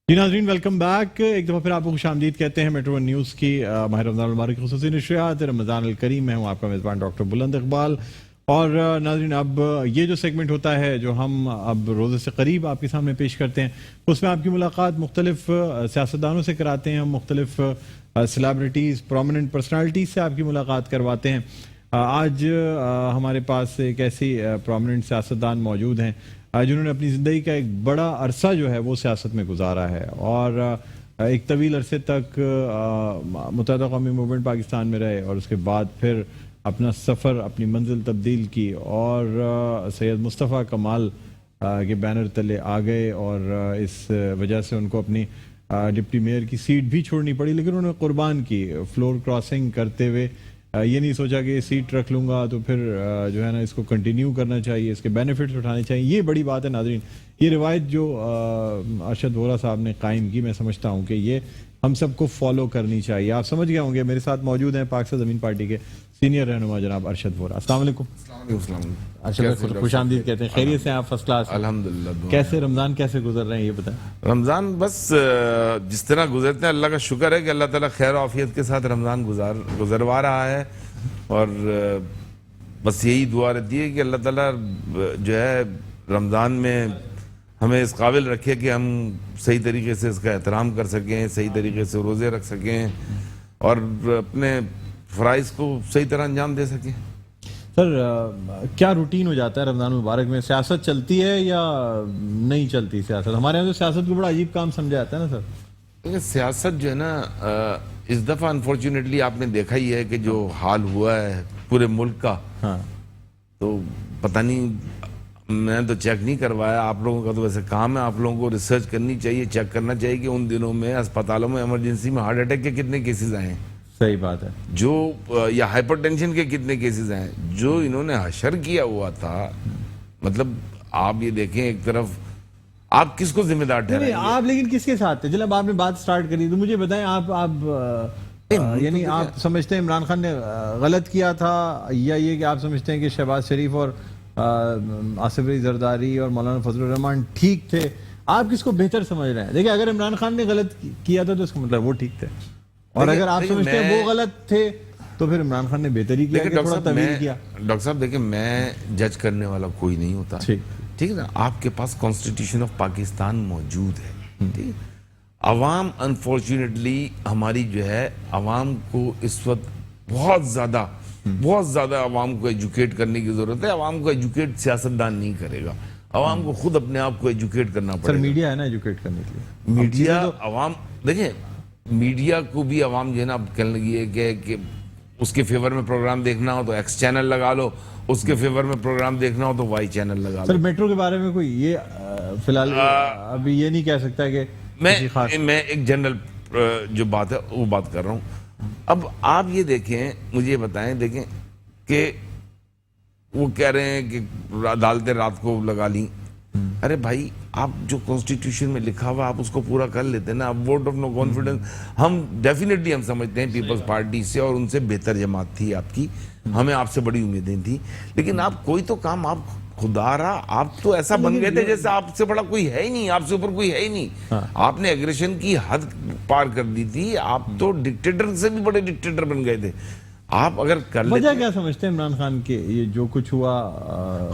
जी नाज़रीन, welcome back. एक दफ़ा फिर आपको खुशामदीद कहते हैं मेट्रो वन न्यूज़ की माह रमज़ान मुबारक की ख़ुसूसी नशरियात रमज़ान अल करीम। मैं हूँ आपका मेज़बान डॉक्टर बुलंद इकबाल। और नाज़रीन, अब ये जो सेगमेंट होता है जो हम अब रोज़े से करीब आपके सामने पेश करते हैं, उसमें आपकी मुलाकात मुख्तलिफ सियासतदानों से कराते हैं, हम मुख्तलिफ सेलिब्रिटीज़, प्रोमिनेंट पर्सनैलिटीज़ से आपकी मुलाकात करवाते हैं। आज हमारे पास एक ऐसी प्रोमिनेंट सियासतदान मौजूद हैं जिन्होंने अपनी ज़िंदगी का एक बड़ा अरसा जो है वो सियासत में गुजारा है और एक तवील अरसे तक मुत्तहिदा कौमी मूवमेंट पाकिस्तान में रहे और उसके बाद फिर अपना सफ़र, अपनी मंजिल तब्दील की और सैयद मुस्तफ़ा कमाल के बैनर तले आ गए और इस वजह से उनको अपनी डिप्टी मेयर की सीट भी छोड़नी पड़ी, लेकिन उन्होंने कुर्बान की। फ्लोर क्रॉसिंग करते हुए ये नहीं सोचा कि सीट रख लूँगा तो फिर जो है ना इसको कंटिन्यू करना चाहिए, इसके बेनिफिट्स उठाने चाहिए। ये बड़ी बात है नाज़रीन। ये रिवायत जो अरशद वोरा साहब ने कायम की, मैं समझता हूँ कि ये हम सबको फॉलो करनी चाहिए। आप समझ गए होंगे, मेरे साथ मौजूद हैं पाक से ज़मीन पार्टी के सीनियर रहनुमा जनाब अरशद वोरा। अस्सलाम वालेकुम। अच्छा, खुशामदीद कहते हैं। खैरियत से आप? फर्स्ट क्लास अल्हम्दुलिल्लाह। कैसे रमज़ान कैसे गुजर रहे हैं ये बताएं। रमज़ान बस जिस तरह गुजरते हैं, अल्लाह का शुक्र है कि अल्लाह ताला खैर आफियत के साथ रमज़ान गुजरवा रहा है। और बस यही दुआ रहती है कि अल्लाह ताला जो है रमज़ान में हमें इस काबिल रखे कि हम सही तरीके से इसका एहतराम कर सकें, सही तरीके से रोज़े रख सकें और अपने फ़राइज़ को सही तरह अंजाम दे सकें। सर, क्या रूटीन हो जाता है रमज़ान मुबारक में? सियासत चलती है या नहीं चलती सियासत? हमारे यहाँ तो सियासत को बड़ा अजीब काम समझा जाता है ना सर। सियासत जो है ना, इस दफ़ा अनफॉर्चुनेटली आपने देखा ही है कि जो हाल हुआ है पूरे मुल्क का। हाँ, तो पता नहीं, मैंने तो चेक नहीं करवाया, आप लोगों का तो वैसे काम है, आप लोगों को रिसर्च करनी चाहिए, चेक करना चाहिए कि उन दिनों में अस्पतालों में इमरजेंसी में हार्ट अटैक के कितने केसेस आए हैं, सही बात है, जो या हाइपरटेंशन के कितने केसेस आए हैं, जो इन्होंने हशर किया हुआ था। मतलब आप ये देखें, एक तरफ आप किसको जिम्मेदार ठहराएंगे? आप लेकिन किसके साथ थे? जब आपने बात स्टार्ट करी तो मुझे बताएं, आप यानी आप समझते हैं इमरान खान ने गलत किया था, या ये कि आप समझते हैं कि शहबाज शरीफ और आसिफ अली जरदारी और मौलाना फजलुर रहमान ठीक थे? आप किसको बेहतर समझ रहे हैं? देखिए, अगर इमरान खान ने गलत किया था तो इसका मतलब वो ठीक थे, और अगर आप समझते हैं वो गलत थे तो फिर इमरान खान ने बेहतर ही किया, थोड़ा तवील किया। डॉक्टर साहब देखिए, मैं जज करने वाला कोई नहीं होता, ठीक है ना। आपके पास कॉन्स्टिट्यूशन ऑफ पाकिस्तान मौजूद है, ठीक है। अवाम अनफॉर्चुनेटली हमारी जो है, अवाम को इस वक्त बहुत ज़्यादा अवाम को एजुकेट करने की ज़रूरत है। अवाम को एजुकेट सियासतदान नहीं करेगा, अवाम को खुद अपने आप को एजुकेट करना पड़ेगा। सर, मीडिया है ना एजुकेट करने के लिए। मीडिया अवाम, देखिए मीडिया को भी अवाम जो है ना अब कहने लगी है कि उसके फेवर में प्रोग्राम देखना हो तो एक्स चैनल लगा लो, उसके फेवर में प्रोग्राम देखना हो तो वाई चैनल लगा लो। सर, मेट्रो के बारे में कोई ये फिलहाल अभी ये नहीं कह सकता कि मैं एक जनरल जो बात है वो बात कर रहा हूँ। अब आप ये देखें, मुझे बताएं, देखें कि वो कह रहे हैं कि अदालतें रात को लगा ली। अरे भाई, आप जो कॉन्स्टिट्यूशन में लिखा हुआ आप उसको पूरा कर लेते ना। अब वोट ऑफ नो कॉन्फिडेंस हम डेफिनेटली हम समझते हैं पीपल्स पार्टी से, और उनसे बेहतर जमात थी आपकी, हमें आपसे बड़ी उम्मीदें थी, लेकिन आप कोई तो काम आप खुदारा, आप तो ऐसा बन गए थे जैसे आपसे बड़ा कोई है ही नहीं, आपसे ऊपर कोई है ही नहीं। हाँ। आपने एग्रेशन की हद पार कर दी थी, आप तो डिक्टेटर से भी बड़े डिक्टेटर बन गए थे। आप अगर कर लेते, वजह क्या समझते हैं इमरान खान के ये जो कुछ हुआ?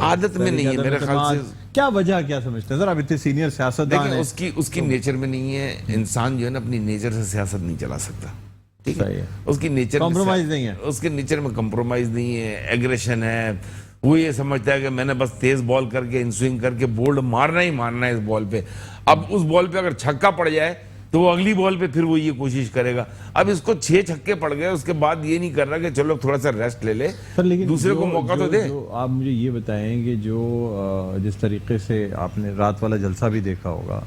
आदत में नहीं है मेरे ख्याल से। क्या वजह क्या समझते हैं सर? आप इतने सीनियर सियासतदान हैं। उसकी नेचर में नहीं है। इंसान जो है ना अपनी नेचर से सियासत नहीं चला सकता, ठीक है। उसकी नेचर कॉम्प्रोमाइज नहीं है, उसके नेचर में कॉम्प्रोमाइज नहीं है, एग्रेशन है। वो ये समझता है कि मैंने बस तेज बॉल करके इन स्विंग करके बोल्ड मारना ही मारना है इस बॉल पे। अब उस बॉल पे अगर छक्का पड़ जाए तो वो अगली बॉल पे फिर वो ये कोशिश करेगा। अब इसको 6 छक्के पड़ गए, उसके बाद ये नहीं कर रहा कि चलो थोड़ा सा रेस्ट ले ले, दूसरे को मौका तो दे। आप मुझे ये बताएं कि जो जिस तरीके से आपने रात वाला जलसा भी देखा होगा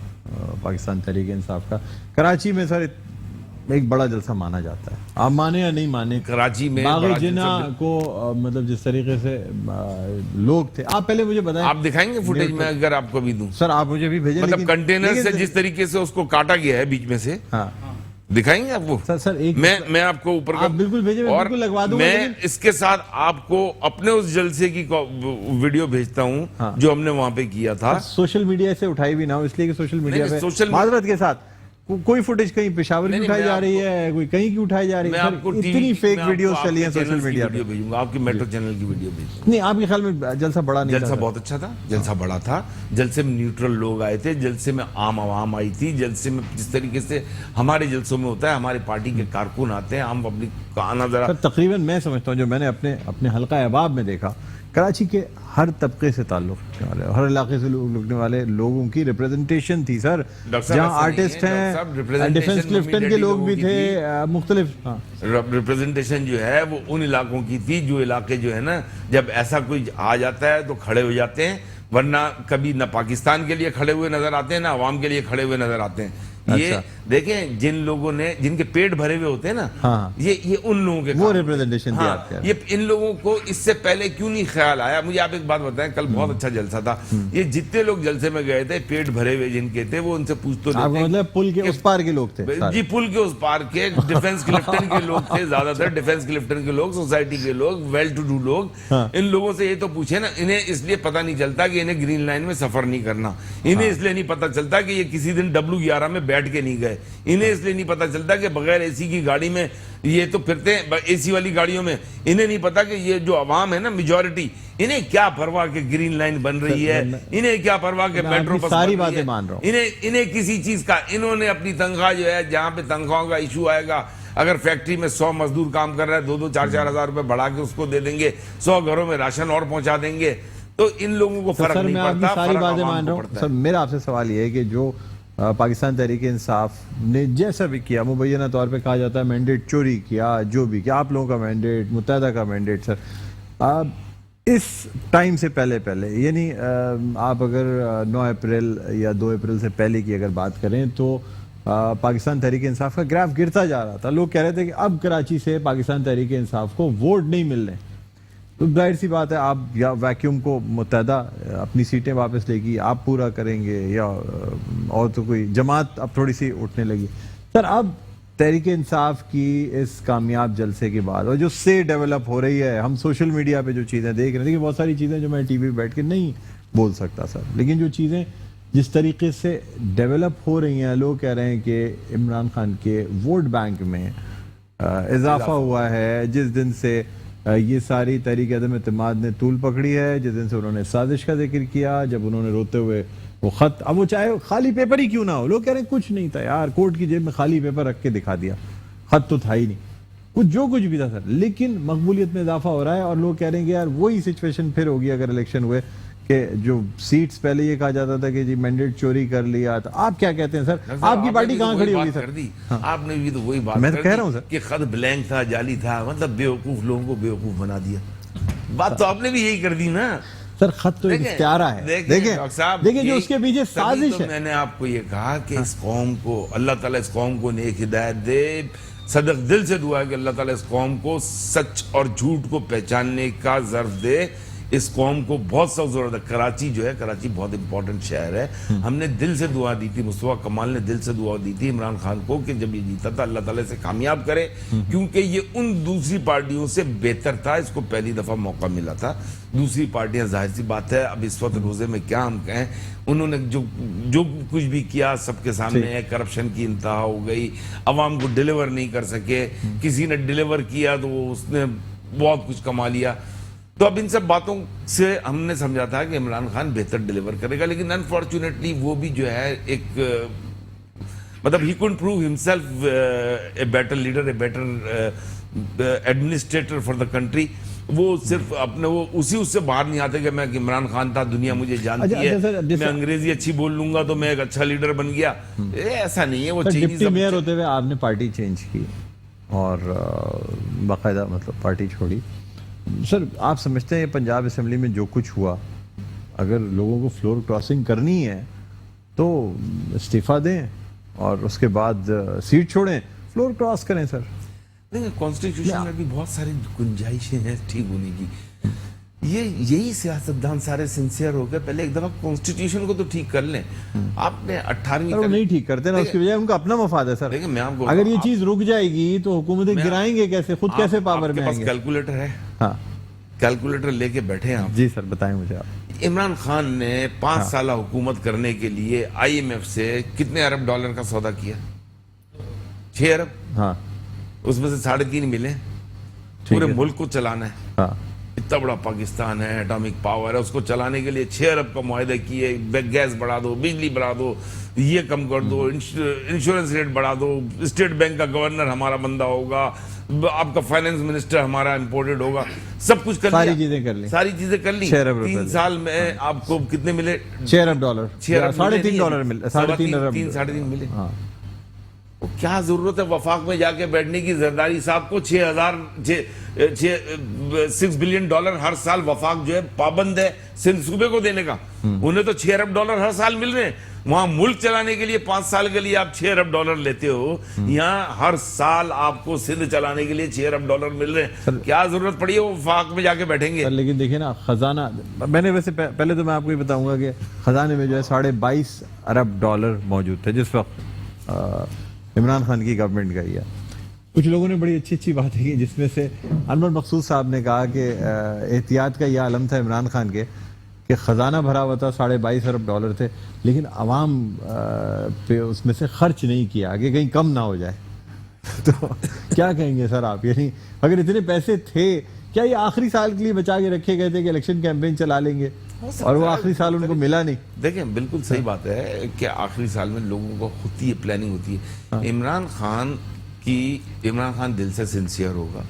पाकिस्तान तहरीक इंसाफ का, कराची में सर एक बड़ा जलसा माना जाता है, आप माने या नहीं माने, कराची में बाग़ जिना को मतलब जिस तरीके से लोग थे। आप पहले मुझे बताएं, आप दिखाएंगे फुटेज में अगर आपको भी दूं? सर, आप मुझे भी भेजें। मतलब कंटेनर से जिस तरीके से उसको काटा गया है बीच में से, हाँ, दिखाएंगे आपको? सर एक मैं आपको ऊपर का बिल्कुल भेजें, मैं बिल्कुल लगवा दूंगा। मैं इसके साथ आपको अपने उस जलसे की वीडियो भेजता हूं, हाँ, जो हमने वहां पे किया था। सोशल मीडिया से उठाई भी ना हो, इसलिए कि सोशल मीडिया पे माजरत के साथ कोई फुटेज कहीं पेशावर की उठाई जा रही है, कोई कहीं की उठाई जा रही मैं है आपको सर, इतनी फेक वीडियोस चली हैं सोशल चैनल्स की मीडिया पे। वीडियो भेजूंगा, आपकी मेट्रो चैनल की वीडियो भेजूंगा। नहीं, आपके ख्याल में जलसा बड़ा नहीं जलसा था? बहुत अच्छा था, जलसा बड़ा था, जलसे में न्यूट्रल लोग आए थे, जलसे में आम आवाम आई थी, जलसे में जिस तरीके से हमारे जलसों में होता है, हमारी पार्टी के कारकुन आते हैं, आम पब्लिक का आना जरा। सर तकरीबन मैं समझता हूँ, जो मैंने अपने हल्का अहबाब में देखा, कराची के हर तबके से ताल्लुक रखने वाले, हर इलाके से लगने वाले लोगों की रिप्रेजेंटेशन थी सर। डॉक्टर साहब, जहाँ ऐसा नहीं आर्टिस्ट है, डॉक्टर साहब, हैं, representation डिफेंस क्लिफ्टन के लोग भी लोगों की थे, मुख्तलिफ। हाँ रिप्रेजेंटेशन जो है वो उन इलाकों की थी जो इलाके जो है ना, जब ऐसा कोई आ जाता है तो खड़े हो जाते हैं, वरना कभी ना पाकिस्तान के लिए खड़े हुए नजर आते हैं, ना अवाम के लिए खड़े हुए नजर आते हैं। ये अच्छा। देखें, जिन लोगों ने, जिनके पेट भरे हुए होते हैं ना, हाँ। ये उन लोगों के वो काम। रिप्रेजेंटेशन थी हाँ, आपके। ये इन लोगों को इससे पहले क्यों नहीं ख्याल आया? मुझे आप एक बात बताएं, कल बहुत अच्छा जलसा था, ये जितने लोग जलसे में गए थे, पेट भरे हुए जिनके थे, वो उनसे पूछ तो आपका लेते मतलब पुल के उस पार के लोग थे सारे? जी, पुल के उस पार के डिफेंस क्लिफ्टन के लोग थे, ज्यादातर डिफेंस क्लिफ्टन के लोग, सोसाइटी के लोग, वेल टू डू लोग। हाँ। इन लोगों से ये तो पूछे ना, इन्हें इसलिए पता नहीं चलता कि इन्हें ग्रीन लाइन में सफर नहीं करना, इन्हें इसलिए नहीं पता चलता कि ये किसी दिन W11 में बैठ के नहीं गए, इन्हें इसलिए नहीं पता चलता कि बगैर एसी की गाड़ी में ये तो फिरते हैं, एसी वाली गाड़ियों में। इन्हें नहीं पता कि ये जो आवाम है ना, मेजॉरिटी, इन्हें क्या परवाह के ग्रीन लाइन बन रही है, इन्हें क्या परवाह के मेट्रो बस सारी बन रही बातें है। मान रहा हूं। इन्हें किसी चीज का, इन्होंने अपनी तनख्वाह जो है, जहां पे तनख्वाहों का इशू आएगा, अगर फैक्ट्री में 100 मजदूर काम कर रहा है, 2-2, 4-4 हजार रुपए बढ़ा के उसको दे देंगे, 100 घरों में राशन और पहुंचा देंगे, तो इन लोगों को फर्क सर नहीं मैं आपकी पड़ता, सारी फर्क बातें आवाम मान को रहा हूँ पड़ता सर। है। मेरा आपसे सवाल ये है कि जो पाकिस्तान तहरीक इंसाफ ने जैसा भी किया, मुबैना तौर पे कहा जाता है मैंडेट चोरी किया, जो भी किया, आप लोगों का मैंडेट, मुत्तहदा का मैंडेट, सर इस टाइम से पहले यानी आप अगर 9 अप्रैल या 2 अप्रैल से पहले की अगर बात करें तो पाकिस्तान तहरीक इंसाफ का ग्राफ गिरता जा रहा था। लोग कह रहे थे कि अब कराची से पाकिस्तान तहरीक इंसाफ को वोट नहीं मिलने, तो जाहिर सी बात है आप या वैक्यूम को मुत्तहदा अपनी सीटें वापस लेगी, आप पूरा करेंगे, या और तो कोई जमात अब थोड़ी सी उठने लगी। सर अब तहरीक इंसाफ की इस कामयाब जलसे के बाद और जो से डेवलप हो रही है, हम सोशल मीडिया पे जो चीज़ें देख रहे हैं, देखिए बहुत सारी चीज़ें जो मैं टीवी पे बैठ के नहीं बोल सकता सर, लेकिन जो चीज़ें जिस तरीके से डेवलप हो रही हैं, लोग कह रहे हैं कि इमरान खान के वोट बैंक में इजाफा हुआ है जिस दिन से ये सारी तहरीक अदम एतमाद ने तूल पकड़ी है, जिस दिन से उन्होंने साजिश का जिक्र किया, जब उन्होंने रोते हुए वो खत, अब वो चाहे खाली पेपर ही क्यों ना हो, लोग कह रहे हैं कुछ नहीं था यार, कोर्ट की जेब में खाली पेपर रख के दिखा दिया, खत तो था ही नहीं, कुछ जो कुछ भी था सर, लेकिन मकबूलियत में इजाफा हो रहा है और लोग कह रहे हैं कि यार वही सिचुएशन फिर होगी अगर इलेक्शन हुए कि जो सीट्स पहले ये कहा जाता था कि जी मैंडेट चोरी कर लिया। तो आप क्या कहते हैं सर, आपकी पार्टी कहाँ खड़ी होगी सर? आपने भी तो वही बात मैं तो कह रहा हूँ सर कि खत ब्लैंक था, जाली था, मतलब बेवकूफ लोगों को बेवकूफ बना दिया। बात तो आपने भी यही कर दी ना सर, खत तो एक इख्तियारा है। देखिए जो उसके पीछे साजिश है। मैंने आपको ये कहा कि इस कौम को, अल्लाह ताला इस कौम को नेक हिदायत दे, सदक दिल से दुआ है कि अल्लाह ताला इस कौम को सच और झूठ को पहचानने का ज़र्फ दे। इस कौम को बहुत सख्त जरूरत है। कराची जो है, कराची बहुत इंपॉर्टेंट शहर है। हमने दिल से दुआ दी थी, मुस्तफा कमाल ने दिल से दुआ दी थी इमरान खान को कि जब ये जीता था अल्लाह ताला से कामयाब करे, क्योंकि ये उन दूसरी पार्टियों से बेहतर था, इसको पहली दफा मौका मिला था। दूसरी पार्टियां जाहिर सी बात है अब इस वक्त रोजे में क्या हम कहें, उन्होंने जो कुछ भी किया सबके सामने है। करप्शन की इंतहा हो गई, अवाम को डिलीवर नहीं कर सके, किसी ने डिलीवर किया तो उसने बहुत कुछ कमा लिया। तो अब इन सब बातों से हमने समझा था कि इमरान खान बेहतर डिलीवर करेगा, लेकिन अनफॉर्चुनेटली वो भी जो है एक मतलब he couldn't prove himself a better leader, a better administrator for the country. वो सिर्फ अपने वो उससे बाहर नहीं आते कि मैं इमरान खान था, दुनिया मुझे जानती है, मैं अंग्रेजी अच्छी बोल लूंगा तो मैं एक अच्छा लीडर बन गया। ऐसा नहीं है। वो डिप्टी मेयर होते हुए आपने पार्टी चेंज की और बाकायदा मतलब पार्टी छोड़ी। सर आप समझते हैं पंजाब असेंबली में जो कुछ हुआ, अगर लोगों को फ्लोर क्रॉसिंग करनी है तो इस्तीफा दें और उसके बाद सीट छोड़ें, फ्लोर क्रॉस करें सर। देखिए कॉन्स्टिट्यूशन में भी बहुत सारी गुंजाइशें हैं ठीक होने की। यही सियासतदान सारे सिंसियर हो गए, पहले एक दफा कॉन्स्टिट्यूशन को तो ठीक कर लें। आपने 18वीं वो नहीं ठीक करते ना, उसकी वजह उनका अपना मफाद है सर। मैं आपको अगर ये चीज रुक जाएगी तो हुकूमतें गिराएंगे कैसे, खुद कैसे पावर में आएंगे? कैलकुलेटर है, हाँ कैलकुलेटर लेके बैठे हैं आप? जी सर बताएं मुझे आप। इमरान खान ने 5 साल हुकूमत करने के लिए IMF से कितने अरब डॉलर का सौदा किया? 6 अरब, हाँ उसमें से 3.5 मिले, पूरे मुल्क को चलाना है। हाँ इतना बड़ा पाकिस्तान है, एटॉमिक पावर है, उसको चलाने के लिए 6 अरब का मुआहदा किए, गैस बढ़ा दो, बिजली बढ़ा दो, ये कम कर दो, इंश्योरेंस रेट बढ़ा दो, स्टेट बैंक का गवर्नर हमारा बंदा होगा, आपका फाइनेंस मिनिस्टर हमारा इंपोर्टेड होगा, सब कुछ कर लिया, सारी चीजें कर ली, सारी चीजें कर ली। 6 अरब 3 साल में आपको कितने मिले? 6 अरब डॉलर, 6 अरब, $3.5 मिले, 3.5 अरब, 3.5 मिले। हाँ वो क्या जरूरत है वफाक में जाके बैठने की? जरदारी साहब को $6 बिलियन हर साल वफाक जो है पाबंद है सिंध सूबे को देने का। उन्हें तो $6 अरब हर साल मिल रहे हैं। वहां मुल्क चलाने के लिए 5 साल के लिए आप $6 अरब लेते हो, यहाँ हर साल आपको सिंध चलाने के लिए $6 अरब मिल रहे हैं। क्या जरूरत पड़ी है वो वफाक में जाके बैठेंगे? लेकिन देखिए ना, खजाना, मैंने वैसे पहले तो मैं आपको ये बताऊंगा कि खजाने में जो है $22.5 अरब मौजूद थे जिस वक्त इमरान खान की गवर्नमेंट गई है। कुछ लोगों ने बड़ी अच्छी अच्छी बातें की, जिसमें से अनवर मकसूद साहब ने कहा कि एहतियात का यह आलम था इमरान खान के कि खजाना भरा हुआ था, $22.5 अरब थे, लेकिन अवाम पे उसमें से खर्च नहीं किया कि कहीं कम ना हो जाए। तो क्या कहेंगे सर आप, यानी अगर इतने पैसे थे, क्या ये आखिरी साल के लिए बचा के रखे गए थे कि इलेक्शन कैंपेन चला लेंगे और वो आखिरी साल उनको मिला नहीं? देखें, बिल्कुल सही बात है कि आखिरी साल में लोगों को होती है, प्लानिंग होती है। इमरान खान दिल से सिंसियर होगा,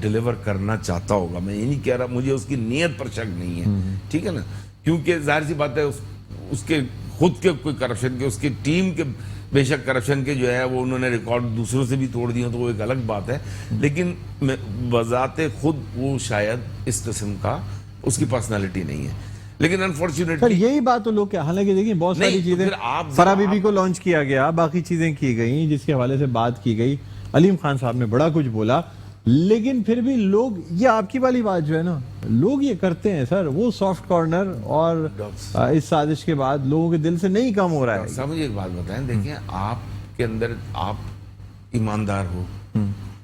डिलीवर करना चाहता होगा, मैं ये नहीं कह रहा, मुझे उसकी नीयत पर शक नहीं है, ठीक है ना, क्योंकि जाहिर सी बात है उसके खुद के कोई करप्शन के, उसकी टीम के बेशक करप्शन के जो है वो उन्होंने रिकॉर्ड दूसरों से भी तोड़ दिए तो वो एक अलग बात है, लेकिन बजाते खुद वो शायद इस किस्म का उसकी पर्सनालिटी नहीं है। लेकिन अनफॉर्चुनेटली यही बात तो लोग, हालांकि देखिए बहुत सारी चीजें, फराह बीबी को लॉन्च किया गया, बाकी चीजें की गई जिसके हवाले से बात की गई, अलीम खान साहब ने बड़ा कुछ बोला, लेकिन फिर भी लोग, ये आपकी वाली बात जो है ना, लोग ये करते हैं सर, वो सॉफ्ट कॉर्नर और इस साजिश के बाद लोगों के दिल से नहीं कम हो रहा है। साहब मुझे एक बात बताएं, देखिए आपके अंदर आप ईमानदार हो,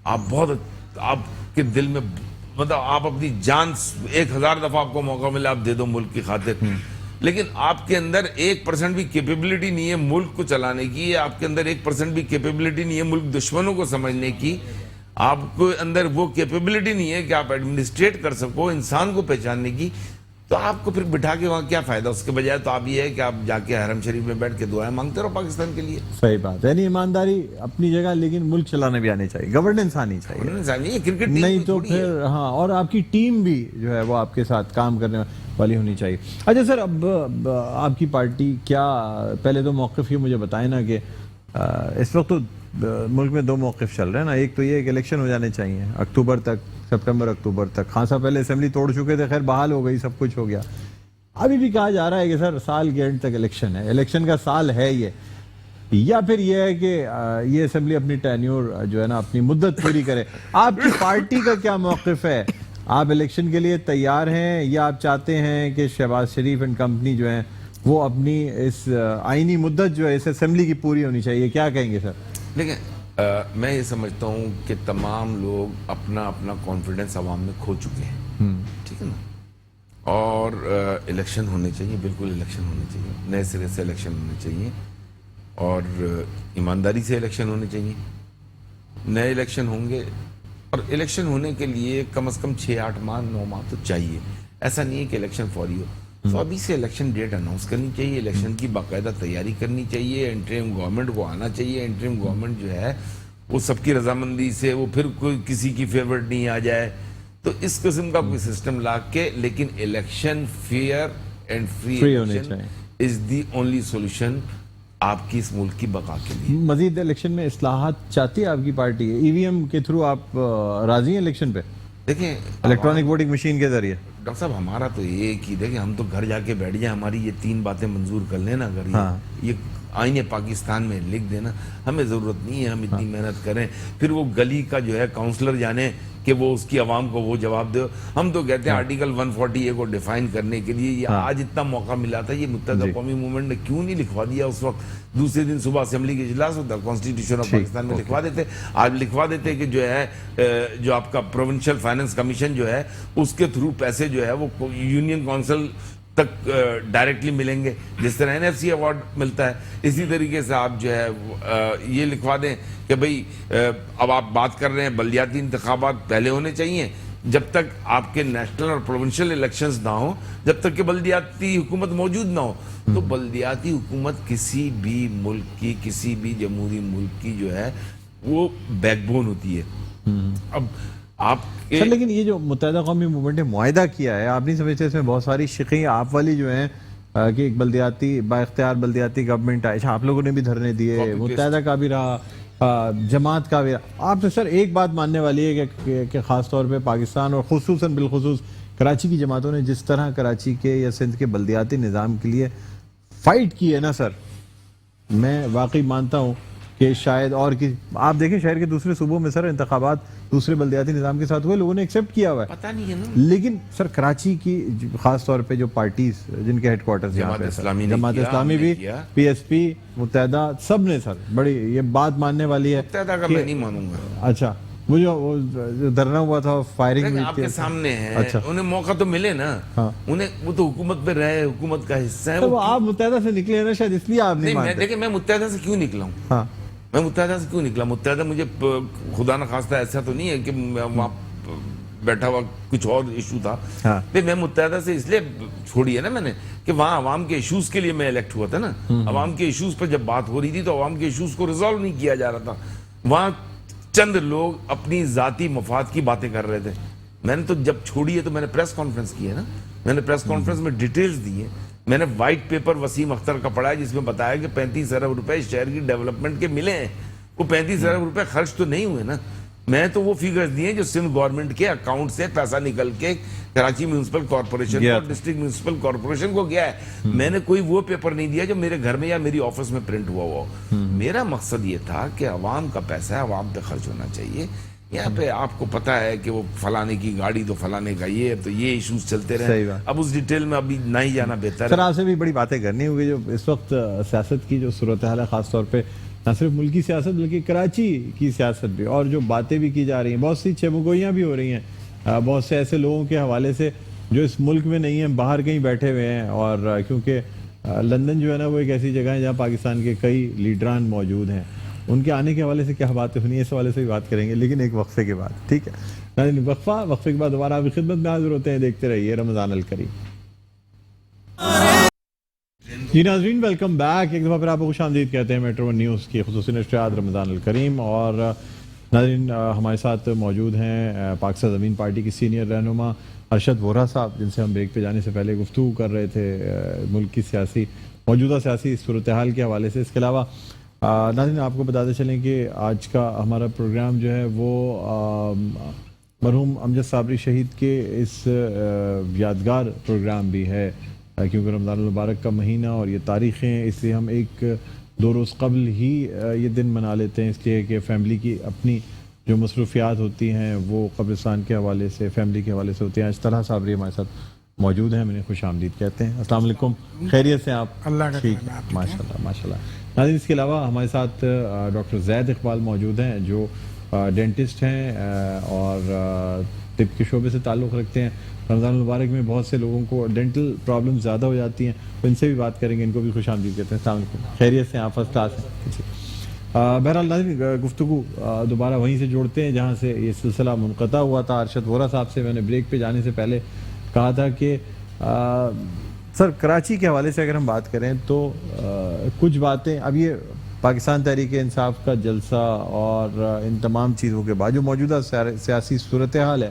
आप बहुत, आपके दिल में मतलब आप अपनी जान 1000 दफा आपको मौका मिला आप दे दो मुल्क की खातिर, लेकिन आपके अंदर 1% भी कैपेबिलिटी नहीं है मुल्क को चलाने की, आपके अंदर 1% भी कैपेबिलिटी नहीं है मुल्क दुश्मनों को समझने की, आपको अंदर वो कैपेबिलिटी नहीं है कि आप एडमिनिस्ट्रेट कर सको, इंसान को पहचानने की, तो आपको फिर बिठा के वहां क्या फायदा? उसके बजाय तो आप ये है कि आप जाके हरम शरीफ में बैठ के दुआएं मांगते रहो पाकिस्तान के लिए। सही बात है, यानी ईमानदारी अपनी जगह, लेकिन मुल्क चलाने भी आनी चाहिए, गवर्नेंस आनी चाहिए, क्रिकेट नहीं तो फिर हाँ, और आपकी टीम भी जो है वो आपके साथ काम करने वाली होनी चाहिए। अच्छा सर, अब आपकी पार्टी क्या, पहले तो मौक़िफ़ ये मुझे बताएं ना कि इस वक्त तो मुल्क में 2 मौक़िफ़ चल रहे हैं ना, एक तो ये कि इलेक्शन हो जाने चाहिए अक्टूबर तक, सितंबर अक्टूबर तक। खान साहब पहले असेंबली तोड़ चुके थे, खैर बहाल हो गई, सब कुछ हो गया। अभी भी कहा जा रहा है कि सर साल के एंड तक इलेक्शन है, इलेक्शन का साल है ये, या फिर ये है कि ये असेंबली अपनी टेन्योर जो है ना, अपनी मुद्दत पूरी करे। आपकी पार्टी का क्या मौक़िफ़ है? आप इलेक्शन के लिए तैयार हैं या आप चाहते हैं कि शहबाज शरीफ एंड कंपनी जो है वो अपनी इस आईनी मुद्दत जो है इस असेंबली की पूरी होनी चाहिए? क्या कहेंगे सर? देखिए, मैं ये समझता हूँ कि तमाम लोग अपना अपना कॉन्फिडेंस आवाम में खो चुके हैं, ठीक है ना, और इलेक्शन होने चाहिए, बिल्कुल इलेक्शन होने चाहिए, नए सिरे से इलेक्शन होने चाहिए, और ईमानदारी से इलेक्शन होने चाहिए। नए इलेक्शन होंगे, और इलेक्शन होने के लिए कम से कम 6-8 माह 9 माह तो चाहिए। ऐसा नहीं है कि इलेक्शन फौरी हो, तो अभी से इलेक्शन डेट अनाउंस करनी चाहिए, इलेक्शन की बाकायदा तैयारी करनी चाहिए, इंटरिम गवर्नमेंट को आना चाहिए, इंटरिम गवर्नमेंट जो है वो सबकी रजामंदी से, वो फिर कोई किसी की फेवरेट नहीं आ जाए, तो इस किस्म का कोई सिस्टम ला के, लेकिन election fair and free election is the only solution आपकी इस मुल्क की बका के लिए। मजीद इलेक्शन में इस्लाहात चाहती है आपकी पार्टी? ईवीएम के थ्रू आप राजी हैं इलेक्शन पे? देखें, इलेक्ट्रॉनिक वोटिंग मशीन के जरिए। डॉक्टर साहब, हमारा तो ये कि देखें, हम तो घर जाके बैठ जाए, हमारी ये 3 बातें मंजूर कर लेना, अगर ये आईने पाकिस्तान में लिख देना, हमें ज़रूरत नहीं है हम इतनी मेहनत करें, फिर वो गली का जो है काउंसलर जाने कि वो उसकी आवाम को वो जवाब दे। हम तो कहते हैं आर्टिकल 140A को डिफाइन करने के लिए ये आज इतना मौका मिला था, ये मुत्तहिदा कौमी मूवमेंट ने क्यों नहीं लिखवा दिया उस वक्त? दूसरे दिन सुबह असेंबली के इजलास होता, कॉन्स्टिट्यूशन ऑफ पाकिस्तान में लिखवा देते, आज लिखवा देते कि जो है जो आपका प्रोविंशियल फाइनेंस कमीशन जो है उसके थ्रू पैसे जो है वो यूनियन काउंसिल تک ڈائریکٹلی ملیں گے، جس طرح NFC ایوارڈ ملتا ہے اسی طریقے سے آپ جو ہے یہ لکھوا دیں کہ بھئی اب آپ بات کر رہے ہیں بلدیاتی انتخابات پہلے ہونے چاہیے، جب تک آپ کے نیشنل اور پروونشل الیکشنز نہ ہوں، جب تک کہ بلدیاتی حکومت موجود نہ ہو. تو بلدیاتی حکومت کسی بھی ملک کی، کسی بھی جمہوری ملک کی جو ہے وہ بیک بون ہوتی ہے. اب آپ سر لیکن یہ جو متحدہ قومی موومنٹ نے معاہدہ کیا ہے، آپ نہیں سمجھتے اس میں بہت ساری شقیں آپ والی جو ہیں کہ ایک بلدیاتی با اختیار بلدیاتی گورنمنٹ آئی، آپ لوگوں نے بھی دھرنے دیے، متحدہ کا بھی رہا، جماعت کا بھی رہا. آپ تو سر ایک بات ماننے والی ہے کہ خاص طور پہ پاکستان اور خصوصاً بالخصوص کراچی کی جماعتوں نے جس طرح کراچی کے یا سندھ کے بلدیاتی نظام کے لیے فائٹ کی ہے نا سر، میں واقعی مانتا ہوں کہ شاید اور آپ دیکھیں شہر کے دوسرے صوبوں میں سر انتخابات دوسرے بلدیاتی نظام کے ساتھ ہوئے، لوگوں نے ایکسیپٹ کیا ہوا ہے، پتہ نہیں ہے نا. لیکن سر کراچی کی خاص طور پہ جو پارٹیز جن کے ہیڈ کوارٹرز یہاں پہ جماعت اسلامی بھی، PSP، متحدہ، سب نے سر بڑی یہ بات ماننے والی ہے. متحدہ کا میں نہیں مانوں گا. اچھا وہ جو دھرنا ہوا تھا فائرنگ ہوئی آپ کے سامنے ہیں، اچھا انہیں موقع تو ملے نا، انہیں وہ تو حکومت پہ رہے، حکومت کا حصہ ہے. وہ آپ متحدہ سے نکلے نا شاید اس لیے آپ نہیں مانتے. دیکھیں میں متحدہ سے کیوں نکلا ہوں، میں متحدہ سے کیوں نکلا؟ متحدہ مجھے خدا نخواستہ ایسا تو نہیں ہے کہ وہاں بیٹھا ہوا کچھ اور ایشو تھا، میں متحدہ سے اس لیے چھوڑی ہے نا میں نے کہ وہاں عوام کے ایشوز کے لیے میں الیکٹ ہوا تھا نا. عوام کے ایشوز پر جب بات ہو رہی تھی تو عوام کے ایشوز کو ریزالو نہیں کیا جا رہا تھا، وہاں چند لوگ اپنی ذاتی مفاد کی باتیں کر رہے تھے. میں نے تو جب چھوڑی ہے تو میں نے پریس کانفرنس کی ہے نا، میں نے پریس کانفرنس میں ڈیٹیلز دی ہیں. میں نے وائٹ پیپر وسیم اختر کا پڑھا ہے جس میں بتایا کہ 35 ارب روپے شہر کی ڈیولپمنٹ کے ملے ہیں. وہ 35 ارب روپے خرچ تو نہیں ہوئے نا، میں تو وہ فیگرز دیے جو سندھ گورنمنٹ کے اکاؤنٹ سے پیسہ نکل کے کراچی میونسپل کارپوریشن اور ڈسٹرکٹ میونسپل کارپوریشن کو گیا ہے. میں نے کوئی وہ پیپر نہیں دیا جو میرے گھر میں یا میری آفس میں پرنٹ ہوا ہو. میرا مقصد یہ تھا کہ عوام کا پیسہ ہے، عوام پہ خرچ ہونا چاہیے. یہاں پہ آپ کو پتا ہے کہ وہ فلانے کی گاڑی تو فلانے کا یہ تو یہ ایشوز چلتے رہے. اب اس ڈیٹیل میں ابھی نہ ہی جانا بہتر ہے. سر آپ سے بھی بڑی باتیں کرنی ہوگی جو اس وقت سیاست کی جو صورتحال ہے، خاص طور پہ نہ صرف ملکی سیاست بلکہ کراچی کی سیاست بھی، اور جو باتیں بھی کی جا رہی ہیں، بہت سی چمگوئیاں بھی ہو رہی ہیں بہت سے ایسے لوگوں کے حوالے سے جو اس ملک میں نہیں ہیں، باہر کہیں بیٹھے ہوئے ہیں. اور کیونکہ لندن جو ہے نا وہ ایک ایسی جگہ ہے جہاں پاکستان کے کئی لیڈران موجود ہیں، ان کے آنے کے حوالے سے کیا باتیں سنی، اس حوالے سے بھی بات کریں گے لیکن ایک وقفے کے بعد. ٹھیک ہے، وقفے کے بعد دوبارہ آپ کی خدمت میں حاضر ہوتے ہیں. دیکھتے رہیے رمضان الکریم. جی ناظرین ویلکم بیک، ایک دفعہ پھر آپ کو خوش آمدید کہتے ہیں میٹرو ون نیوز کی خصوصی نشریات رمضان الکریم. اور ناظرین ہمارے ساتھ موجود ہیں پاک سرزمین پارٹی کی سینئر رہنما ارشد وورا صاحب، جن سے ہم بریک پہ جانے سے پہلے گفتگو کر رہے تھے ملک کی موجودہ سیاسی صورتحال کے حوالے سے. اس کے علاوہ ناظرین آپ کو بتاتے چلیں کہ آج کا ہمارا پروگرام جو ہے وہ مرحوم امجد صابری شہید کے اس یادگار پروگرام بھی ہے، کیونکہ رمضان المبارک کا مہینہ اور یہ تاریخیں، اس لیے ہم 1-2 روز قبل ہی یہ دن منا لیتے ہیں، اس لیے کہ فیملی کی اپنی جو مصروفیات ہوتی ہیں وہ قبرستان کے حوالے سے، فیملی کے حوالے سے ہوتی ہیں. اجترا صابری ہمارے ساتھ موجود ہیں، میں نے خوش آمدید کہتے ہیں. السلام علیکم، خیریت سے آپ؟ اللہ کا ٹھیک، ماشاء اللہ ماشاء اللہ. ناظرین اس کے علاوہ ہمارے ساتھ ڈاکٹر زید اقبال موجود ہیں جو ڈینٹسٹ ہیں اور طب کے شعبے سے تعلق رکھتے ہیں. رمضان المبارک میں بہت سے لوگوں کو ڈینٹل پرابلم زیادہ ہو جاتی ہیں، تو ان سے بھی بات کریں گے، ان کو بھی خوش آمدید کہتے ہیں. السلام علیکم، خیریت سے آپ؟ فرسٹ کلاس ہیں. بہرحال ناظرین گفتگو دوبارہ وہیں سے جوڑتے ہیں جہاں سے یہ سلسلہ منقطع ہوا تھا. ارشد وورا صاحب سے میں نے بریک پہ جانے سے پہلے کہا تھا کہ سر کراچی کے حوالے سے اگر ہم بات کریں تو کچھ باتیں، اب یہ پاکستان تحریک انصاف کا جلسہ اور ان تمام چیزوں کے بعد جو موجودہ سیاسی صورتحال ہے،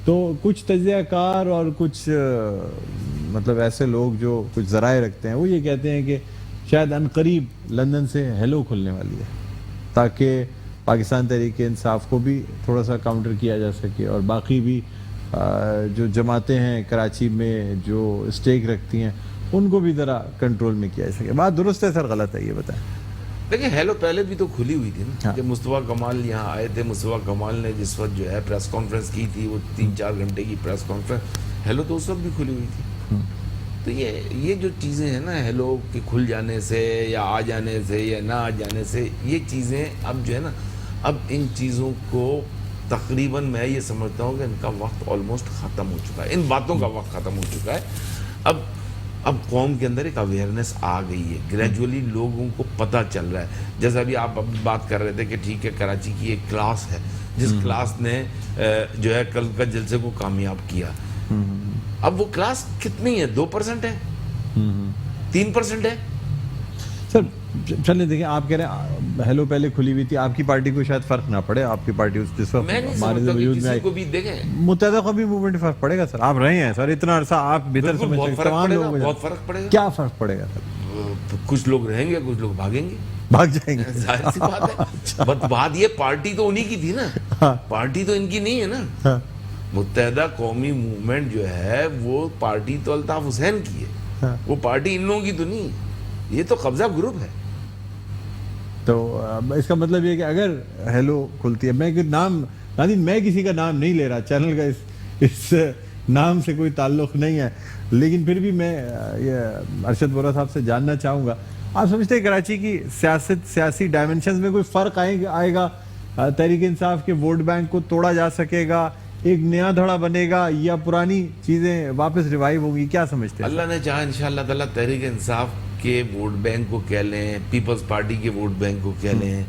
تو کچھ تجزیہ کار اور کچھ مطلب ایسے لوگ جو کچھ ذرائع رکھتے ہیں وہ یہ کہتے ہیں کہ شاید عنقریب لندن سے ہیلو کھلنے والی ہے تاکہ پاکستان تحریک انصاف کو بھی تھوڑا سا کاؤنٹر کیا جا سکے اور باقی بھی جو جماعتیں ہیں کراچی میں جو اسٹیک رکھتی ہیں ان کو بھی ذرا کنٹرول میں کیا جا سکے. بات درست ہے سر غلط ہے یہ بتائیں؟ دیکھیں ہیلو پہلے بھی تو کھلی ہوئی تھی نا، جب مصطفیٰ کمال یہاں آئے تھے، مصطفیٰ کمال نے جس وقت جو ہے پریس کانفرنس کی تھی وہ 3-4 گھنٹے کی پریس کانفرنس، ہیلو تو اس وقت بھی کھلی ہوئی تھی. تو یہ جو چیزیں ہیں نا ہیلو کے کھل جانے سے یا آ جانے سے یا نہ آ جانے سے، یہ چیزیں اب جو ہے نا، اب ان چیزوں کو تقریباً میں یہ سمجھتا ہوں کہ ان کا وقت آلموسٹ ختم ہو چکا ہے، ان باتوں کا وقت ختم ہو چکا ہے. اب اب قوم کے اندر ایک اویئرنیس آ گئی ہے، گریجولی لوگوں کو پتہ چل رہا ہے. جیسا ابھی آپ بات کر رہے تھے کہ ٹھیک ہے کراچی کی ایک کلاس ہے جس کلاس نے جو ہے کل کا جلسے کو کامیاب کیا. اب وہ کلاس کتنی ہے؟ 2% ہے، 3% ہے. سر چلیں دیکھیں، آپ کہہ رہے ہیں ہیلو پہلے کھلی ہوئی تھی، آپ کی پارٹی کو شاید فرق نہ پڑے، آپ کی پارٹی جس وقت میں نہیں ہمارے سمجھتا کہ وجود میں کسی آئی، کو بھی دیکھیں متحدہ قومی موومنٹ فرق پڑے گا. سر آپ رہے ہیں سر اتنا عرصہ، آپ بہتر بالکل سمجھتے بہت ہیں فرق تمام پڑے گا، لوگوں بہت فرق پڑے گا. کیا فرق پڑے گا سر؟ کچھ لوگ رہیں گے، کچھ لوگ بھاگیں گے، بھاگ جائیں گے. ظاہر سی بات ہے. بات یہ پارٹی تو انہی کی تھی نا، پارٹی تو ان کی نہیں ہے نا. متحدہ قومی موومنٹ جو ہے وہ پارٹی تو الطاف حسین کی ہے، وہ پارٹی ان لوگوں کی تو نہیں ہے، یہ تو قبضہ گروپ ہے. تو اس کا مطلب یہ کہ اگر ہیلو کھلتی ہے، میں نام ناظرین میں کسی کا نام نہیں لے رہا، چینل کا اس نام سے کوئی تعلق نہیں ہے، لیکن پھر بھی میں یہ ارشد بورا صاحب سے جاننا چاہوں گا، آپ سمجھتے ہیں کراچی کی سیاسی ڈائمنشنز میں کوئی فرق آئے گا؟ تحریک انصاف کے ووٹ بینک کو توڑا جا سکے گا، ایک نیا دھڑا بنے گا، یا پرانی چیزیں واپس ریوائیو ہوں گی؟ کیا سمجھتے ہیں؟ اللہ نے چاہا انشاءاللہ تعالیٰ تحریک انصاف کے ووٹ بینک کو کہہ لیں، پیپلز پارٹی کے ووٹ بینک کو کہہ لیں،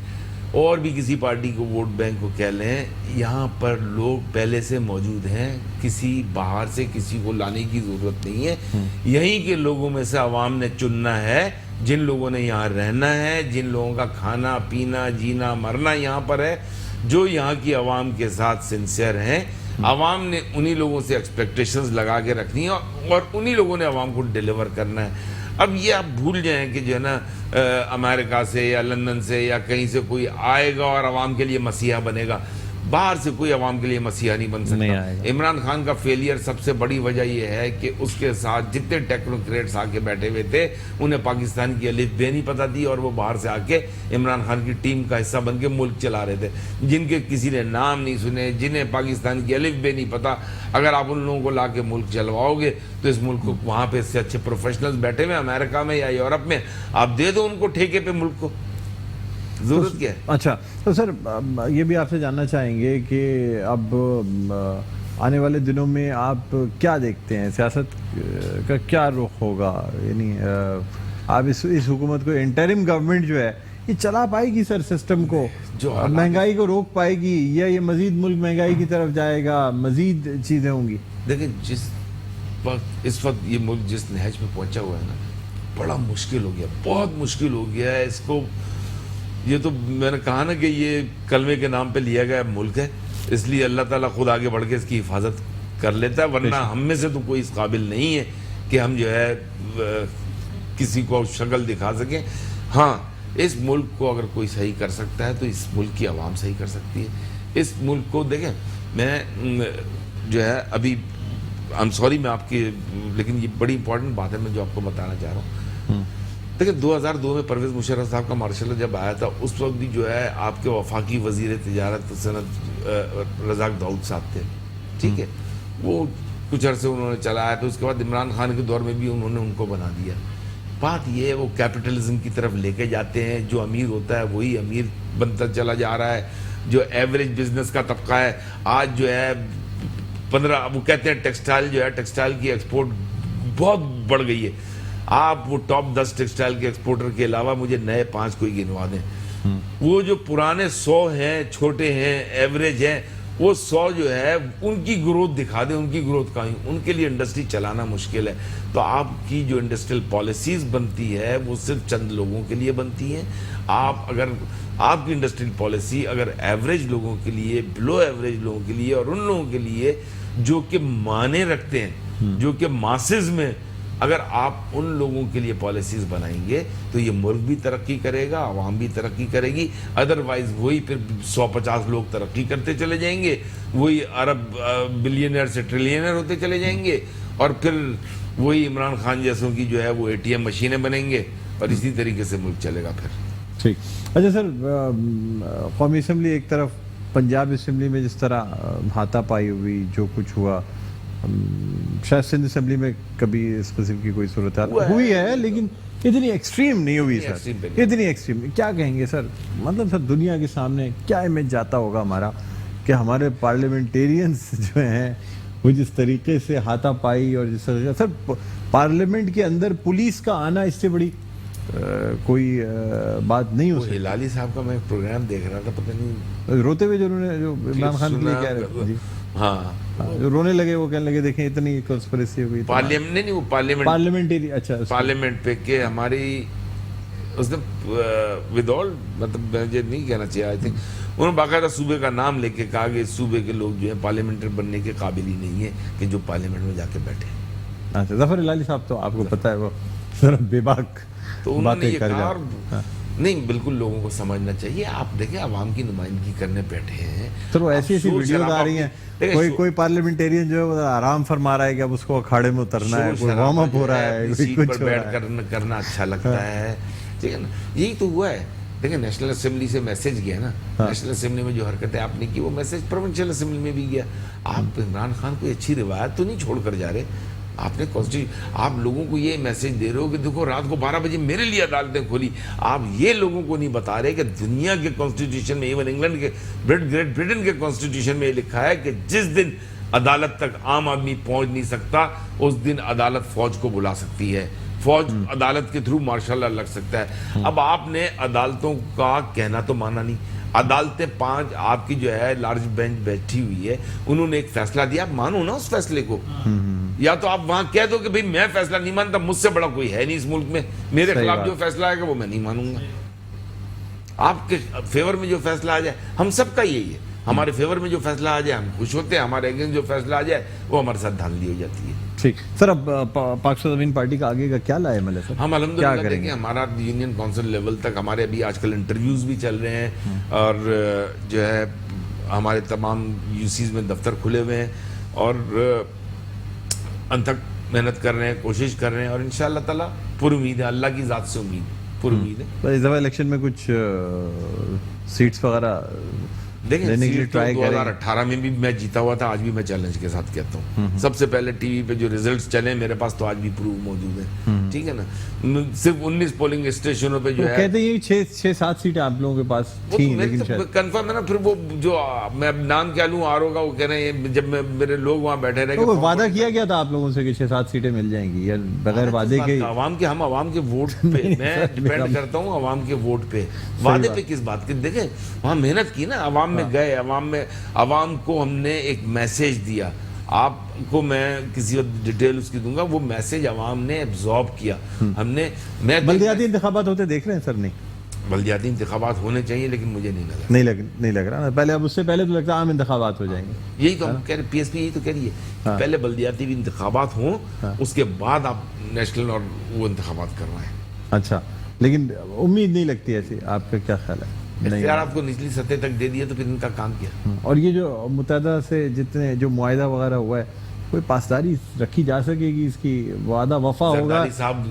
اور بھی کسی پارٹی کو ووٹ بینک کو کہہ لیں، یہاں پر لوگ پہلے سے موجود ہیں، کسی باہر سے کسی کو لانے کی ضرورت نہیں ہے. یہیں کے لوگوں میں سے عوام نے چننا ہے، جن لوگوں نے یہاں رہنا ہے، جن لوگوں کا کھانا پینا جینا مرنا یہاں پر ہے، جو یہاں کی عوام کے ساتھ سنسیئر ہیں. عوام نے انہی لوگوں سے ایکسپیکٹیشنز لگا کے رکھنی ہے اور انہی لوگوں نے عوام کو ڈیلیور کرنا ہے. اب یہ آپ بھول جائیں کہ جو ہے نا امریکہ سے یا لندن سے یا کہیں سے کوئی آئے گا اور عوام کے لیے مسیحا بنے گا. باہر سے کوئی عوام کے لیے مسیحا نہیں بن سکتا. عمران خان کا فیلئر سب سے بڑی وجہ یہ ہے کہ اس کے ساتھ جتنے ٹیکنوکریٹس آ کے بیٹھے ہوئے تھے انہیں پاکستان کی الف بے نہیں پتہ تھی، اور وہ باہر سے آ کے عمران خان کی ٹیم کا حصہ بن کے ملک چلا رہے تھے، جن کے کسی نے نام نہیں سنے، جنہیں پاکستان کی الف بے نہیں پتہ. اگر آپ ان لوگوں کو لا کے ملک چلواؤ گے تو اس ملک کو وہاں پہ اس سے اچھے پروفیشنلز بیٹھے ہوئے امریکہ میں یا یورپ میں، آپ دے دو ان کو ٹھیکے پہ ملک کو، ضرورت کیا ہے؟ اچھا تو سر یہ بھی آپ سے جاننا چاہیں گے کہ اب آنے والے دنوں میں آپ کیا دیکھتے ہیں، سیاست کا کیا رخ ہوگا؟ یعنی آپ اس حکومت کو، انٹرم گورنمنٹ جو ہے یہ چلا پائے گی سر سسٹم کو، مہنگائی کو روک پائے گی، یا یہ مزید ملک مہنگائی کی طرف جائے گا، مزید چیزیں ہوں گی؟ دیکھیں جس وقت اس وقت یہ ملک جس نہج پہ پہنچا ہوا ہے نا، بڑا مشکل ہو گیا، بہت مشکل ہو گیا ہے اس کو. یہ تو میں نے کہا نا کہ یہ کلمے کے نام پہ لیا گیا ملک ہے، اس لیے اللہ تعالیٰ خود آگے بڑھ کے اس کی حفاظت کر لیتا ہے، ورنہ ہم میں سے تو کوئی اس قابل نہیں ہے کہ ہم جو ہے کسی کو شکل دکھا سکیں. ہاں اس ملک کو اگر کوئی صحیح کر سکتا ہے تو اس ملک کی عوام صحیح کر سکتی ہے. اس ملک کو دیکھیں، میں جو ہے ابھی سوری میں آپ کی، لیکن یہ بڑی امپورٹنٹ بات ہے میں جو آپ کو بتانا چاہ رہا ہوں. دیکھیں 2002 میں پرویز مشرف صاحب کا مارشل جب آیا تھا، اس وقت بھی جو ہے آپ کے وفاقی وزیر تجارت صنعت رزاق داؤد صاحب تھے، ٹھیک ہے، وہ کچھ عرصے انہوں نے چلایا، تو اس کے بعد عمران خان کے دور میں بھی انہوں نے ان کو بنا دیا. بات یہ ہے وہ کیپٹلزم کی طرف لے کے جاتے ہیں، جو امیر ہوتا ہے وہی امیر بنتا چلا جا رہا ہے، جو ایوریج بزنس کا طبقہ ہے آج جو ہے 15، وہ کہتے ہیں ٹیکسٹائل جو ہے، ٹیکسٹائل کی ایکسپورٹ بہت بڑھ گئی ہے. آپ وہ ٹاپ 10 ٹیکسٹائل کے ایکسپورٹر کے علاوہ مجھے نئے 5 کوئی گنوا دیں. وہ جو پرانے 100 ہیں، چھوٹے ہیں، ایوریج ہیں، وہ 100 جو ہے ان کی گروتھ دکھا دیں، ان کی گروتھ کہیں، ان کے لیے انڈسٹری چلانا مشکل ہے. تو آپ کی جو انڈسٹریل پالیسیز بنتی ہے وہ صرف چند لوگوں کے لیے بنتی ہیں. آپ کی انڈسٹریل پالیسی اگر ایوریج لوگوں کے لیے، بلو ایوریج لوگوں کے لیے اور ان لوگوں کے لیے جو کہ معنی رکھتے ہیں، جو کہ ماسز میں، اگر آپ ان لوگوں کے لیے پالیسیز بنائیں گے تو یہ ملک بھی ترقی کرے گا، عوام بھی ترقی کرے گی. ادروائز وہی پھر 150 لوگ ترقی کرتے چلے جائیں گے، وہی عرب بلینئر سے ٹریلینئر ہوتے چلے جائیں گے، اور پھر وہی عمران خان جیسوں کی جو ہے وہ ATM مشینیں بنیں گے، اور اسی طریقے سے ملک چلے گا پھر. ٹھیک. اچھا سر، قومی اسمبلی ایک طرف، پنجاب اسمبلی میں جس طرح ہاتھا پائی ہوئی، جو کچھ ہوا، شاید سندھ اسمبلی میں کبھی اس قسم کی کوئی صورتحال ہوئی ہے لیکن اتنی ایکسٹریم نہیں ہوئی سر، اتنی ایکسٹریم. کیا کہیں گے سر، مطلب سر دنیا کے سامنے کیا امیج جاتا ہوگا ہمارا کہ ہمارے پارلیمنٹیرینز جو ہیں وہ جس طریقے سے ہاتھا پائی اور جس طریقے سر پارلیمنٹ کے اندر پولیس کا آنا اس سے بڑی کوئی بات نہیں ہو وہ سکتی. ہلالی صاحب کا میں پروگرام دیکھ رہا تھا, پتہ نہیں روتے ہوئے جو انہوں نے جو عمران خان کے لیے کہہ رہے تھے, جی ہاں جو رونے لگے وہ کہنے لگے دیکھیں اتنی کنسپریسی ہو گئی پارلیمنٹ نہیں, وہ پارلیمنٹری, اچھا پارلیمنٹ پہ کہ ہماری اس نے ود آل مطلب مجھے نہیں کہنا چاہیے, آئی تھنک انہوں نے باقاعدہ صوبے کا نام لے کے کہا کہ اس صوبے کے لوگ جو ہیں پارلیمنٹر بننے کے قابل ہی نہیں ہیں کہ جو پارلیمنٹ میں جا کے بیٹھے. اچھا ظفر ہلالی صاحب تو آپ کو پتہ ہے وہ ذرا بے باک تو انہوں نے یہ کر کہا, جا نہیں بالکل لوگوں کو سمجھنا چاہیے. آپ دیکھیں عوام کی نمائندگی کرنے بیٹھے ہیں, سر وہ ایسی ایسی ویڈیوز آ رہی ہیں, کوئی پارلیمنٹیرین جو ہے وہ آرام فرما رہا ہے کہ اب اس کو اکھاڑے میں اترنا ہے, کوئی وارم اپ ہو رہا ہے, کوئی کچھ ہو رہا ہے. کرنا اچھا لگتا ہے, ٹھیک ہے نا. یہی تو ہوا ہے. دیکھیں نیشنل اسمبلی سے میسج گیا نا, نیشنل اسمبلی میں جو حرکتیں آپ نے کی وہ میسج پروونشل اسمبلی میں بھی گیا. آپ عمران خان کو اچھی روایت تو نہیں چھوڑ کر جا رہے, آپ نے آپ لوگوں کو یہ میسج دے رہے ہو کہ دیکھو رات کو 12 بجے میرے لیے عدالتیں کھولی. آپ یہ لوگوں کو نہیں بتا رہے کہ دنیا کے کانسٹیٹیوشن میں, ایون انگلینڈ کے گریٹ برٹن کے کانسٹیٹیوشن میں یہ لکھا ہے کہ جس دن عدالت تک عام آدمی پہنچ نہیں سکتا اس دن عدالت فوج کو بلا سکتی ہے, فوج عدالت کے تھرو مارشل لا لگ سکتا ہے. اب آپ نے عدالتوں کا کہنا تو مانا نہیں. عدالتیں 5 آپ کی جو ہے لارج بینچ بیٹھی ہوئی ہے, انہوں نے ایک فیصلہ دیا, آپ مانو نا اس فیصلے کو. یا تو آپ وہاں کہہ دو کہ بھئی میں فیصلہ نہیں مانتا, مجھ سے بڑا کوئی ہے نہیں اس ملک میں, میرے خلاف جو فیصلہ آئے گا وہ میں نہیں مانوں گا. آپ کے فیور میں جو فیصلہ آ جائے, ہم سب کا یہی ہے, ہمارے فیور میں جو فیصلہ آ جائے ہم خوش ہوتے ہیں, ہمارے اگینسٹ جو فیصلہ آ جائے وہ ہمارے ساتھ دھاندلی ہو جاتی ہے. ٹھیک سر, اب پاکستان زمین پارٹی کا آگے کا کیا لائے عمل ہے سر؟ ہم الحمدللہ دیکھیں ہمارا یونین کونسل لیول تک ہمارے ابھی آج کل انٹرویوز بھی چل رہے ہیں, اور جو ہے ہمارے تمام یو سیز میں دفتر کھلے ہوئے ہیں, اور انتک محنت کر رہے ہیں, کوشش کر رہے ہیں, اور انشاءاللہ تعالی پر امید ہے, اللہ کی ذات سے پر امید ہے. اس دفعہ الیکشن میں کچھ سیٹس وغیرہ دیکھیں لینے کے لیے ٹرائی کریں. 2018 میں بھی میں جیتا ہوا تھا, آج بھی میں چیلنج کے ساتھ کہتا ہوں. سب سے پہلے ٹی وی پہ جو ریزلٹس چلے میرے پاس تو آج بھی پروف موجود ہیں, ٹھیک ہے نا. صرف 19 پولنگ اسٹیشنوں پہ جو ہے کہتے ہیں 6-7 سیٹیں آپ لوگوں کے پاس تھیں, لیکن کنفرم ہے نا. پھر وہ جو میں نام کیا لوں آر او کا, وہ کہہ رہے ہیں جب میرے لوگ وہاں بیٹھے رہے, وعدہ کیا گیا تھا آپ لوگوں سے کہ 6-7 سیٹیں مل جائیں گی, یا بغیر وعدے کے عوام کے, ہم عوام کے ووٹ پہ میں ڈیپینڈ کرتا ہوں, عوام کے ووٹ پہ. وعدے پہ کس بات کی, دیکھیں وہاں محنت کی نا, عوام میں گئے, عوام کو ہم نے ایک میسیج دیا. آپ کو میں کسی وقت ڈیٹیل اس کی دوں گا, وہ میسیج عوام نے ایبزارب کیا. ہم نے بلدیاتی انتخابات ہوتے دیکھ رہے ہیں سر؟ نہیں, بلدیاتی انتخابات ہونے چاہیے, لیکن مجھے نہیں لگ رہا پہلے. اب اس سے پہلے تو لگتا ہے عام انتخابات ہو جائیں گے. یہی تو ہم کہہ رہے, پی ایس پی یہی تو کہہ رہی ہے, پہلے بلدیاتی بھی انتخابات ہوں, اس کے بعد آپ نیشنل اور وہ انتخابات کر رہے ہیں. اچھا, لیکن امید نہیں لگتی ایسی, آپ کا کیا خیال ہے؟ اختیارات کو نچلی سطح تک دے دیا تو پھر ان کا کام کیا. اور یہ جو متحدہ سے جتنے جو معاہدہ وغیرہ ہوا ہے, کوئی پاسداری رکھی جا سکے گی, اس کی وعدہ وفا ہوگا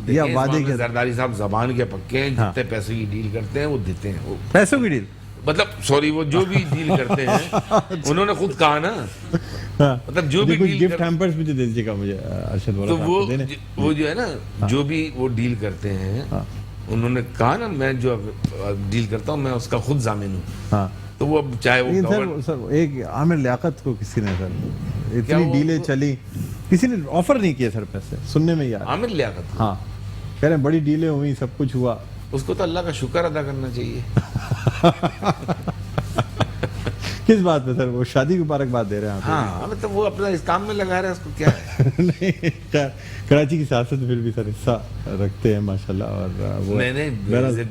یا وعدے کے؟ زرداری صاحب زبان کے پکے ہیں, جتنے پیسوں کی ڈیل کرتے ہیں وہ دیتے ہیں. پیسوں کی ڈیل مطلب سوری, وہ جو بھی ڈیل کرتے ہیں انہوں نے خود کہا نا, مطلب جو بھی گفٹ ہیمپرز بھی دے دیجیے گا مجھے ارشد تو وہ جو ہے نا, جو بھی وہ ڈیل کرتے ہیں انہوں نے کہا نا میں جو ڈیل کرتا ہوں میں اس کا خود ضامن ہوں. تو وہ اب چاہے وہ سر ایک عامر لیاقت کو کسی نے سر اتنی ڈیلیں چلی, کسی نے آفر نہیں کیا سر پیسے, سننے میں یاد. عامر لیاقت, ہاں کہہ رہے ہیں بڑی ڈیلیں ہوئی, سب کچھ ہوا. اس کو تو اللہ کا شکر ادا کرنا چاہیے. کس بات پہ سر؟ وہ شادی کی مبارکباد دے رہے ہیں. ہاں مطلب وہ اپنا اس کام میں لگا رہے ہیں, اس کو کیا ہے. نہیں, کراچی کی سیاست پھر بھی سر حصہ رکھتے ہیں ماشاءاللہ, اور وہ نہیں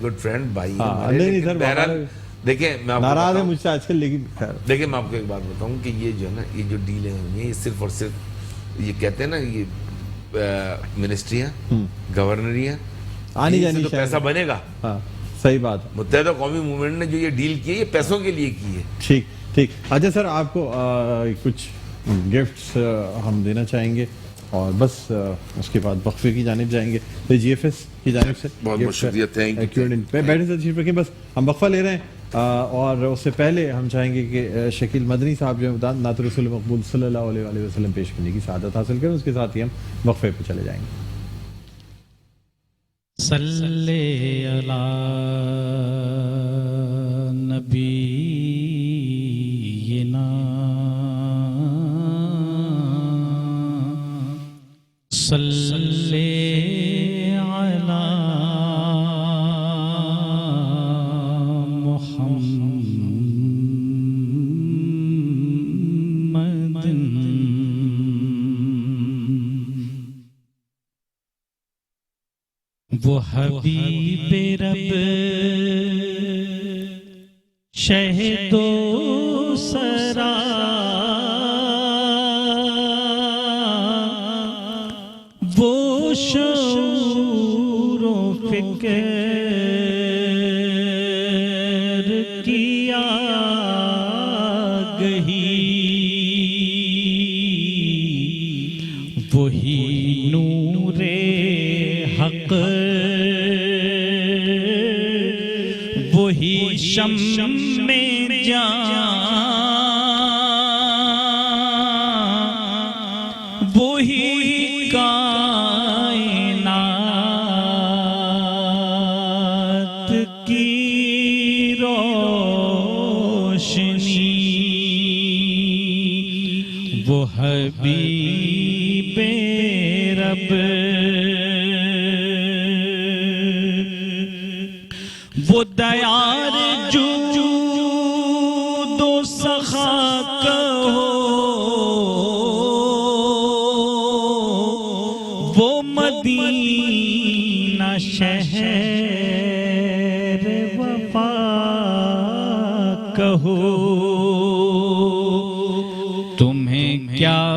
گڈ فرینڈ بھائی. نہیں سر, دیکھیں میں ناراض ہے مجھ سے آج کل, لیکن دیکھیں میں آپ کو ایک بات بتاؤں کہ یہ جو ہے نا, یہ جو ڈیلیں ہوئی ہیں یہ صرف اور صرف یہ کہتے ہیں نا, یہ منسٹریاں, گورنریاں, آنی جانی تو پیسہ بنے گا. ہاں صحیح بات ہے. متحدہ قومی موومنٹ نے جو یہ ڈیل کی ہے یہ پیسوں کے لیے کی ہے. ٹھیک ٹھیک. اچھا سر, آپ کو کچھ گفٹس ہم دینا چاہیں گے, اور بس اس کے بعد وقفے کی جانب جائیں گے. تو جی ایف ایس کی جانب سے بہت بہت شکریہ, تھینک یو. بیٹھے سر, تشریف رکھیں. بس ہم وقفہ لے رہے ہیں, اور اس سے پہلے ہم چاہیں گے کہ شکیل مدنی صاحب جو ہے نعت رسول مقبول صلی اللہ علیہ وسلم پیش کرنے کی سعادت حاصل کریں. اس کے ساتھ ہی ہم وقفے پہ چلے جائیں گے. صلی علی نبینا صلی علی محمد وہ حبیب رب شہد و سرا وہ شعور و فکر کیا گہی وہی نور حق وہی شمع جان وہی کائنات کی روشنی وہ حبیب رب وہ دیار جود و سخا کہو وہ مدینہ شہر وفا کہو تمہیں کیا